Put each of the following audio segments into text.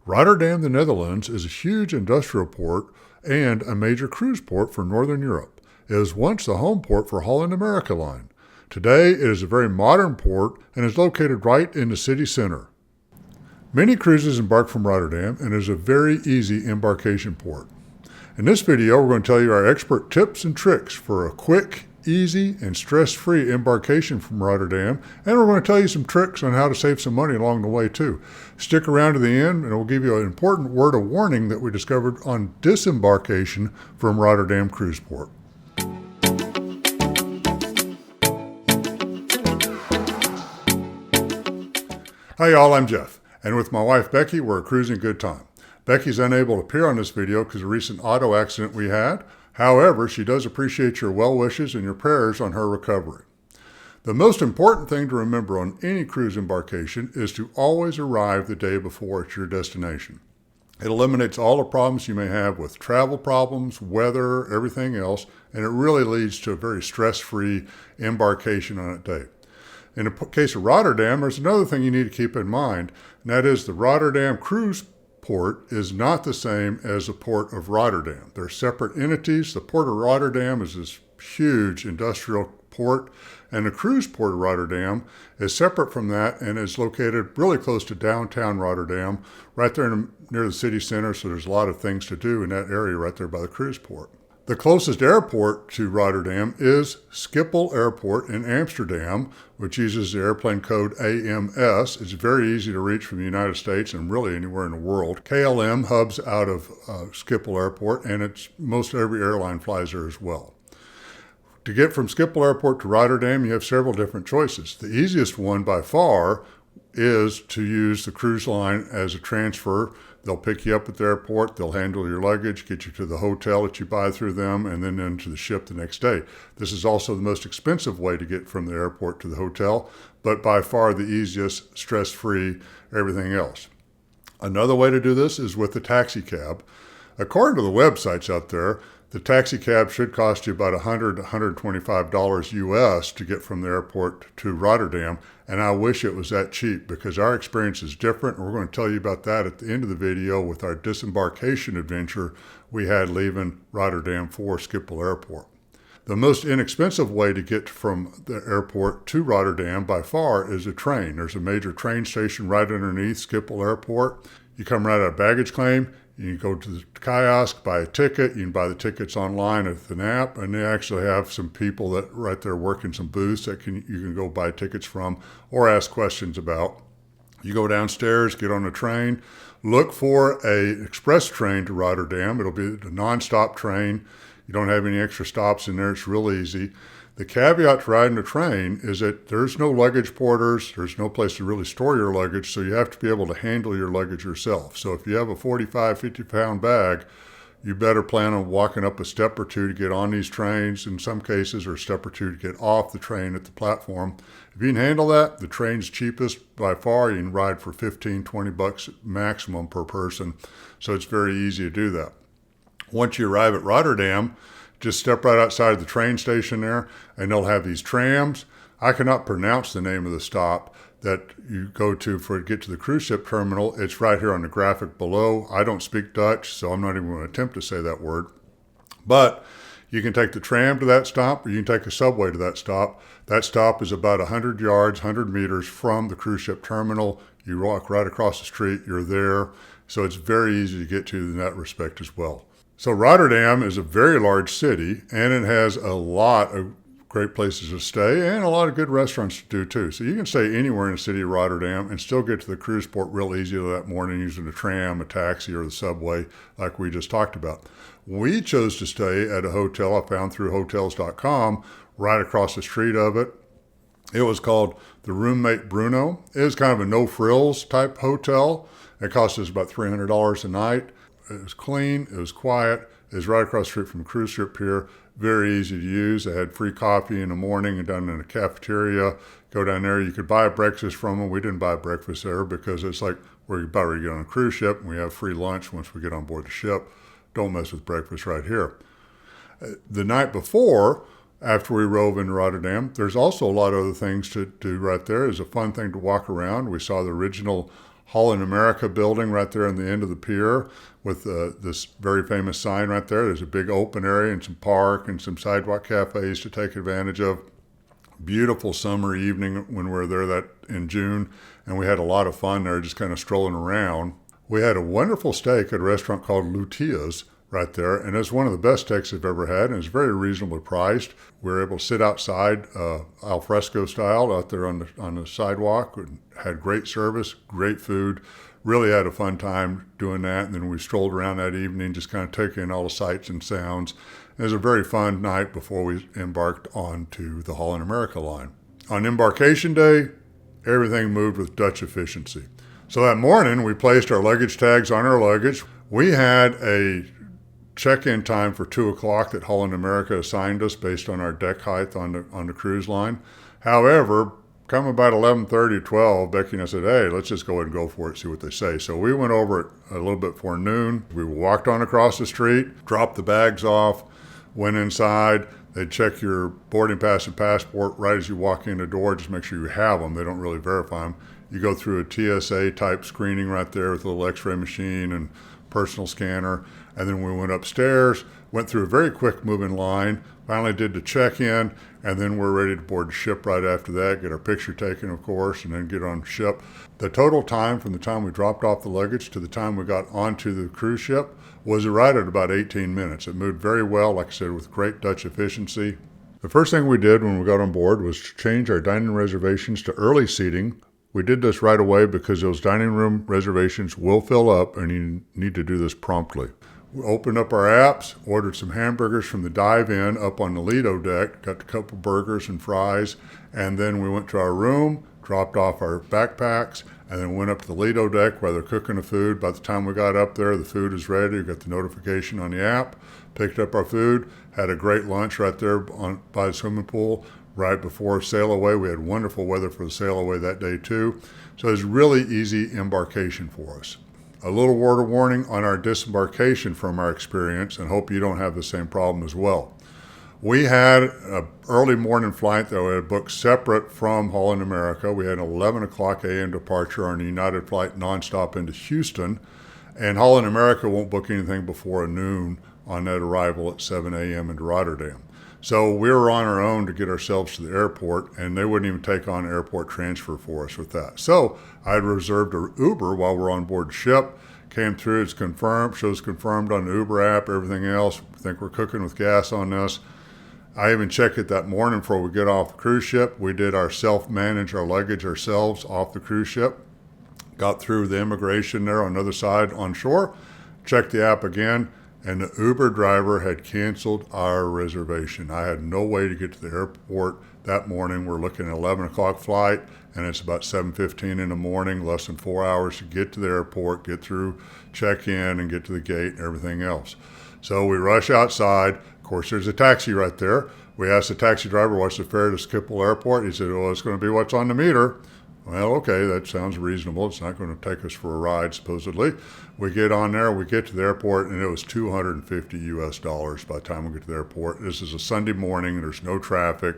Rotterdam, the Netherlands, is a huge industrial port and a major cruise port for Northern Europe. It was once the home port for Holland America Line. Today, it is a very modern port and is located right in the city center. Many cruises embark from Rotterdam and is a very easy embarkation port. In this video, we're going to tell you our expert tips and tricks for a quick, easy, and stress-free embarkation from Rotterdam, and we're going to tell you some tricks on how to save some money along the way too. Stick around to the end and we'll give you an important word of warning that we discovered on disembarkation from Rotterdam Cruise Port. Hi y'all, I'm Jeff, and with my wife Becky, we're a cruising good time. Becky's unable to appear on this video because of a recent auto accident we had. However, she does appreciate your well wishes and your prayers on her recovery. The most important thing to remember on any cruise embarkation is to always arrive the day before at your destination. It eliminates all the problems you may have with travel problems, weather, everything else, and it really leads to a very stress-free embarkation on that day. In the case of Rotterdam, there's another thing you need to keep in mind, and that is the Rotterdam cruise port is not the same as the port of Rotterdam. They're separate entities. The port of Rotterdam is this huge industrial port, and the cruise port of Rotterdam is separate from that and is located really close to downtown Rotterdam, right there near the city center, so there's a lot of things to do in that area right there by the cruise port. The closest airport to Rotterdam is Schiphol Airport in Amsterdam, which uses the airplane code AMS. It's very easy to reach from the United States and really anywhere in the world. KLM hubs out of Schiphol Airport, and most every airline flies there as well. To get from Schiphol Airport to Rotterdam, you have several different choices. The easiest one by far is to use the cruise line as a transfer. They'll pick you up at the airport, they'll handle your luggage, get you to the hotel that you buy through them, and then into the ship the next day. This is also the most expensive way to get from the airport to the hotel, but by far the easiest, stress-free, everything else. Another way to do this is with the taxi cab. According to the websites out there, the taxi cab should cost you about $100 to $125 US to get from the airport to Rotterdam, and I wish it was that cheap because our experience is different, and we're going to tell you about that at the end of the video with our disembarkation adventure we had leaving Rotterdam for Schiphol Airport. The most inexpensive way to get from the airport to Rotterdam by far is a train. There's a major train station right underneath Schiphol Airport. You come right out of baggage claim. You can go to the kiosk, buy a ticket. You can buy the tickets online at the app, and they actually have some people that right there working some booths that you can go buy tickets from or ask questions about. You go downstairs, get on a train, look for an express train to Rotterdam. It'll be a nonstop train. You don't have any extra stops in there. It's real easy. The caveat to riding a train is that there's no luggage porters, there's no place to really store your luggage, so you have to be able to handle your luggage yourself. So if you have a 45, 50-pound bag, you better plan on walking up a step or two to get on these trains, in some cases, or a step or two to get off the train at the platform. If you can handle that, the train's cheapest by far. You can ride for $15, $20 maximum per person, so it's very easy to do that. Once you arrive at Rotterdam, just step right outside of the train station there, and they'll have these trams. I cannot pronounce the name of the stop that you go to to get to the cruise ship terminal. It's right here on the graphic below. I don't speak Dutch, so I'm not even going to attempt to say that word. But you can take the tram to that stop, or you can take a subway to that stop. That stop is about 100 yards, 100 meters from the cruise ship terminal. You walk right across the street, you're there. So it's very easy to get to in that respect as well. So Rotterdam is a very large city, and it has a lot of great places to stay and a lot of good restaurants to do too. So you can stay anywhere in the city of Rotterdam and still get to the cruise port real easy that morning using a tram, a taxi, or the subway like we just talked about. We chose to stay at a hotel I found through hotels.com right across the street of it. It was called the Roommate Bruno. It was kind of a no-frills type hotel. It cost us about $300 a night. It was clean, it was quiet, it was right across the street from the cruise ship pier, very easy to use. They had free coffee in the morning and down in the cafeteria. Go down there, you could buy a breakfast from them. We didn't buy breakfast there because it's like we're about ready to get on a cruise ship and we have free lunch once we get on board the ship. Don't mess with breakfast right here. The night before, after we rove in Rotterdam, there's also a lot of other things to do right there. It's a fun thing to walk around. We saw the original Holland America building right there on the end of the pier with this very famous sign right there. There's a big open area and some park and some sidewalk cafes to take advantage of. Beautiful summer evening when we were there in June, and we had a lot of fun there just kind of strolling around. We had a wonderful steak at a restaurant called Lutia's right there, and it's one of the best steaks I've ever had, and it's very reasonably priced. We were able to sit outside, al fresco style, out there on the sidewalk, and had great service, great food. Really had a fun time doing that, and then we strolled around that evening, just kind of taking in all the sights and sounds. It was a very fun night before we embarked onto the Holland America Line. On embarkation day, everything moved with Dutch efficiency. So that morning, we placed our luggage tags on our luggage. We had a check-in time for 2 o'clock that Holland America assigned us based on our deck height on the cruise line. However, come about 11:30, 12, Becky and I said, hey, let's just go ahead and go for it, see what they say. So we went over it a little bit before noon. We walked on across the street, dropped the bags off, went inside. They'd check your boarding pass and passport right as you walk in the door. Just make sure you have them. They don't really verify them. You go through a TSA type screening right there with a little x-ray machine and personal scanner. And then we went upstairs, went through a very quick moving line, finally did the check-in, and then we're ready to board the ship right after that, get our picture taken, of course, and then get on the ship. The total time from the time we dropped off the luggage to the time we got onto the cruise ship was right at about 18 minutes. It moved very well, like I said, with great Dutch efficiency. The first thing we did when we got on board was to change our dining reservations to early seating. We did this right away because those dining room reservations will fill up, and you need to do this promptly. We opened up our apps, ordered some hamburgers from the dive-in up on the Lido deck, got a couple burgers and fries, and then we went to our room, dropped off our backpacks, and then went up to the Lido deck where they're cooking the food. By the time we got up there, the food is ready. We got the notification on the app, picked up our food, had a great lunch right there by the swimming pool right before sail away. We had wonderful weather for the sail away that day too. So it was really easy embarkation for us. A little word of warning on our disembarkation from our experience, and hope you don't have the same problem as well. We had an early morning flight that we had booked separate from Holland America. We had an 11 o'clock a.m. departure on a United flight nonstop into Houston, and Holland America won't book anything before noon on that arrival at 7 a.m. into Rotterdam. So we were on our own to get ourselves to the airport, and they wouldn't even take on airport transfer for us with that. So I had reserved an Uber while we're on board the ship. Came through, it's confirmed, shows confirmed on the Uber app, everything else. I think we're cooking with gas on this. I even checked it that morning before we get off the cruise ship. We did our self-manage our luggage ourselves off the cruise ship. Got through the immigration there on the other side on shore. Checked the app again, and the Uber driver had canceled our reservation. I had no way to get to the airport that morning. We're looking at an 11 o'clock flight, and it's about 7:15 in the morning, less than 4 hours to get to the airport, get through check-in, and get to the gate and everything else. So we rush outside. Of course, there's a taxi right there. We asked the taxi driver, what's the fare to Schiphol Airport? He said, well, it's going to be what's on the meter. Well, okay, that sounds reasonable. It's not going to take us for a ride, supposedly. We get on there, we get to the airport, and it was $250 US by the time we get to the airport. This is a Sunday morning, there's no traffic.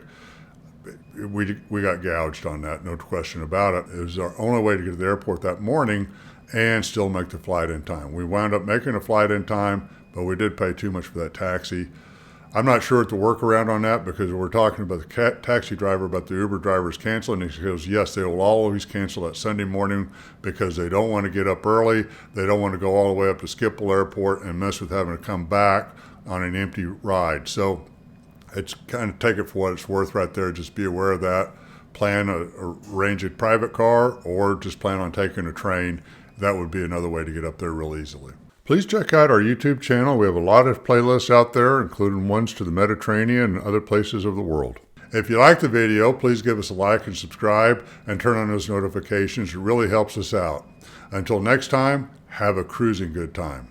We got gouged on that, no question about it. It was our only way to get to the airport that morning and still make the flight in time. We wound up making a flight in time, but we did pay too much for that taxi. I'm not sure what the workaround on that, because we're talking about the taxi driver, but the Uber driver's canceling. He goes, yes, they will always cancel that Sunday morning because they don't want to get up early. They don't want to go all the way up to Schiphol Airport and mess with having to come back on an empty ride. So it's kind of take it for what it's worth right there. Just be aware of that. Plan arrange a private car or just plan on taking a train. That would be another way to get up there real easily. Please check out our YouTube channel. We have a lot of playlists out there, including ones to the Mediterranean and other places of the world. If you like the video, please give us a like and subscribe and turn on those notifications. It really helps us out. Until next time, have a cruising good time.